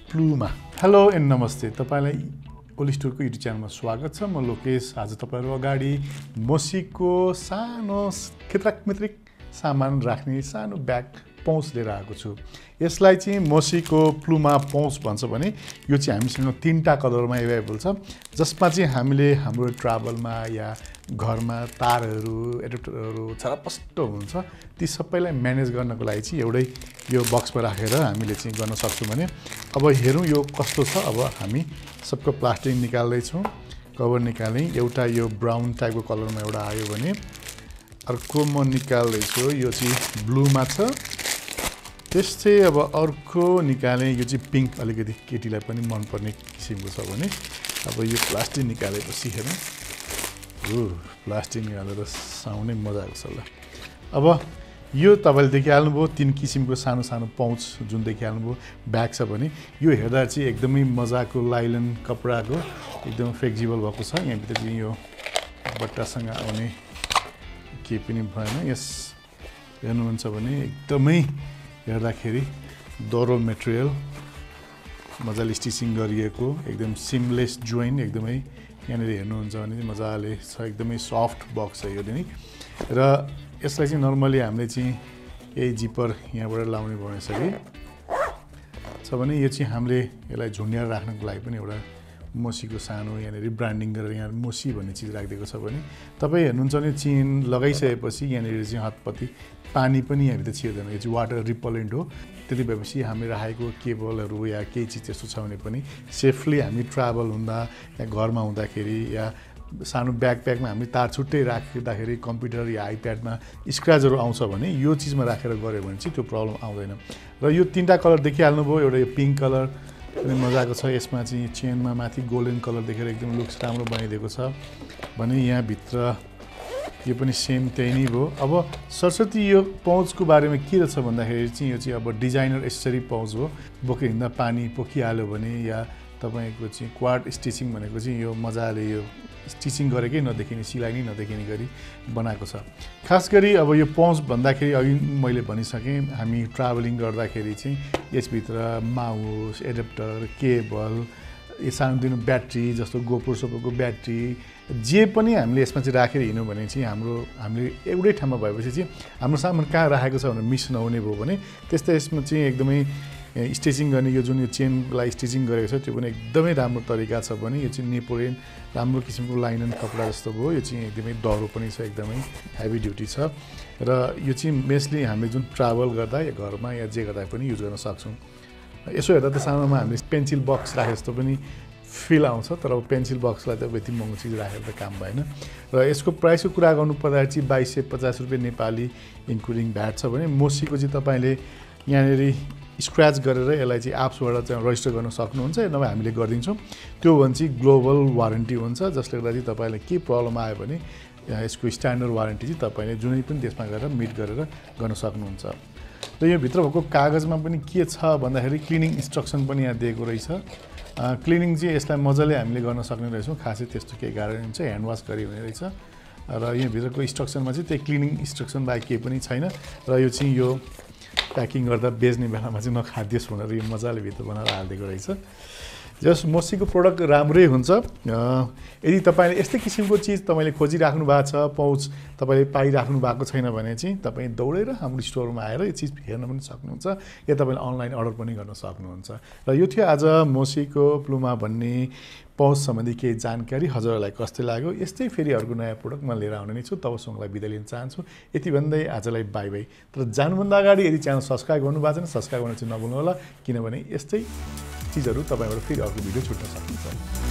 Pluma. Hello and namaste. तपाईलाई OlizStore को YouTube च्यानलमा स्वागत छ। म लोकेश। आज तपाईहरु अगाडि Moshi को सानो खित्रक-मित्रिक सामान राख्ने सानो ब्याग पाउच लिएर आएको छु। यसलाई चाहिँ Moshi को Pluma पाउच भन्छ भने यो चाहिँ हामीसँग तीनटा कलरमा अवेलेबल छ, जसमा चाहिँ हामीले हाम्रो ट्राभलमा या घरमा तारहरू एडाप्टरहरू छरपस्ट हुन्छ, ती सबैलाई म्यानेज गर्नको लागि चाहिँ एउटै यो बक्समा राखेर हामीले चाहिँ गर्न सक्छौं। भने अब हेरौं यो कस्तो छ। अब हामी सबको प्लास्टिक निकाल्दै छौं, कभर निकाल्ने। एउटा यो ब्राउन टाइपको कलरमा एउटा आयो भने अर्को म निकाल्दै छु, यो चाहिँ ब्लूमा छ। त्यसै अब अर्को निकाले, यो चाहिँ पिंक, अलिकति केटीलाई पनि मन पर्ने किसिमको छ भने। अब यो प्लास्टिक निकालेपछि हेरौं, प्लास्टिक निकालेर साउन्डै मजा आउँछ ल। अब यो तपाईले देखिहाल्नुभयो तीन किसिमको सानो सानो पाउच जुन देखिहाल्नुभयो ब्याग छ भने यो हेर्दा चाहिँ एकदमै मजाको लाइलन कपडाको एकदम फ्लेक्सिबल भएको छ। यहाँ भित्र चाहिँ यो बट्टासँग आउने के पनि भएन। यस हेर्नुहुन्छ भने एकदमै हेर्दाखेरि दरो मटेरियल, मजाले स्टिचिङ गरिएको, एकदम सिमलेस जोइन, एकदमै यहाँनिर हेर्नुहुन्छ भने मजाले छ, एकदमै सफ्ट बक्स छ यो नि। र यसलाई चाहिँ नर्मली हामीले चाहिँ यही जिपर यहाँबाट लाउने भनेछ कि छ भने यो चाहिँ हामीले यसलाई झुन्ड्याएर राख्नको लागि पनि एउटा Moshi को सानो यहाँनिर ब्रान्डिङ गरेर यहाँ Moshi भन्ने चिज राखिदिएको छ भने तपाई हेर्नुहुन्छ भने चेन लगाइसकेपछि यहाँनिर चाहिँ हतपति पानी पनि यहाँभित्र छिर्दैन। यो चाहिँ वाटर रिपलेन्ट हो। त्यति भएपछि हामी राखेको केबलहरू या केही चिज त्यस्तो छ भने पनि सेफली हामी ट्राभल हुँदा या घरमा हुँदाखेरि या सानो ब्याकप्याकमा हामी तार छुट्टै राख्दाखेरि कम्प्युटर या आइप्याडमा स्क्रैचहरू आउँछ भने यो चिजमा राखेर गऱ्यो भने चाहिँ त्यो प्रब्लम आउँदैन। र यो तीनटा कलर देखिहाल्नुभयो, एउटा यो पिंक कलर पनि मजाको छ, यसमा चाहिँ चेनमा माथि गोल्डन कलर देखेर एकदम लुक्स राम्रो बनाइदिएको छ भने यहाँ भित्र यो पनि सेम त्यही नै भयो। अब सरस्वती यो पाउचको बारेमा के रहेछ भन्दाखेरि चाहिँ यो चाहिँ अब डिजाइनर एसेसरी पाउच हो। बोकेर हिँड्दा पानी पोखिहाल्यो भने या तपाईको चाहिँ क्वाड स्टिचिङ भनेको चाहिँ यो मजाले यो स्टिचिङ गरेकै नदेखिने, सिलाइ नै नदेखिने गरी बनाएको छ। खास गरी अब यो पाउच भन्दाखेरि अघि मैले भनिसकेँ, हामी ट्राभलिङ गर्दाखेरि चाहिँ यसभित्र माउस, एडाप्टर, केबल, सानोतिनो ब्याट्री जस्तो गोप्रो सोप्रोको ब्याट्री जे पनि हामीले यसमा चाहिँ राखेर हिँड्यौँ भने चाहिँ हामीले एउटै ठाउँमा भएपछि चाहिँ हाम्रो सामान कहाँ राखेको छ भनेर मिस नहुने भयो भने त्यस्तै यसमा चाहिँ एकदमै स्टिचिङ गर्ने यो जुन यो चेनलाई स्टिचिङ गरेको छ त्यो पनि एकदमै राम्रो तरिका छ भने यो चाहिँ नेपोलियन राम्रो किसिमको लाइनन कपडा जस्तो भयो। यो चाहिँ एकदमै दरो पनि छ, एकदमै हेभी ड्युटी छ र यो चाहिँ मेस्टली हामीले जुन ट्राभल गर्दा या घरमा या जे गर्दा पनि युज गर्न सक्छौँ। यसो हेर्दा त सानोमा हामीले पेन्सिल बक्स राखे जस्तो पनि फिल आउँछ, तर अब पेन्सिल बक्सलाई त यति महँगो चिज राखेर त काम भएन। र यसको प्राइसको कुरा गर्नु पर्दा चाहिँ 2250 रुपियाँ नेपाली इन्क्लुडिङ भ्याट छ भने Moshi को चाहिँ तपाईले यहाँनिर स्क्रैच गरेर यसलाई चाहिँ एप्सबाट चाहिँ रजिस्टर गर्न सक्नुहुन्छ, नभए हामीले गरिदिन्छौँ। त्यो भने चाहिँ ग्लोबल वारेन्टी हुन्छ, जसले गर्दा चाहिँ तपाईलाई के प्रब्लम आयो भने यसको स्ट्यान्डर्ड वारेन्टी चाहिँ तपाईले जुनै पनि देशमा गएर मिट गरेर गर्न सक्नुहुन्छ। र यो भित्र भएको कागजमा पनि के छ भन्दाखेरि क्लिनिङ इन्स्ट्रक्सन पनि यहाँ दिएको रहेछ। क्लिनिङ चाहिँ यसलाई मजाले हामीले गर्न सक्ने रहेछौँ, खासै त्यस्तो केही गाह्रो हुन्छ, ह्यान्ड वास गरी हुने रहेछ। र यो भित्रको इन्स्ट्रक्सनमा चाहिँ त्यही क्लिनिङ इन्स्ट्रक्सन बाहेक केही पनि छैन। र यो चाहिँ यो प्याकिङ गर्दा बेच्ने बेलामा चाहिँ नखादियोस् भनेर यो मजाले भित्र बनाएर हालिदिएको रहेछ। जस Moshi को प्रोडक्ट राम्रै हुन्छ। यदि तपाईले यस्तै किसिमको चिज तपाईले खोजिराख्नु भएको छ, पाउच तपाईले पाइराख्नु भएको छैन भने चाहिँ तपाई दौडेर हाम्रो स्टोरमा आएर यो चिज हेर्न पनि सक्नुहुन्छ या तपाईले अनलाइन अर्डर पनि गर्न सक्नुहुन्छ। र यो थियो आज Moshi को Pluma भन्ने पाउच सम्बन्धी केही जानकारी। हजुरहरूलाई कस्तो लाग्यो? यस्तै फेरि अर्को नयाँ प्रोडक्ट म लिएर आउने नै छु। तबसम्मलाई बिदा लिन चाहन्छु। यति भन्दै आजलाई बाई बाई। तर जानुभन्दा अगाडि यदि च्यानल सब्स्क्राइब गर्नुभएको छैन, सब्स्क्राइब गर्न चाहिँ नभुल्नु होला, किनभने यस्तै चिजहरू तपाईबाट फेरि अर्को भिडियो छुट्न सक्नुहुन्छ।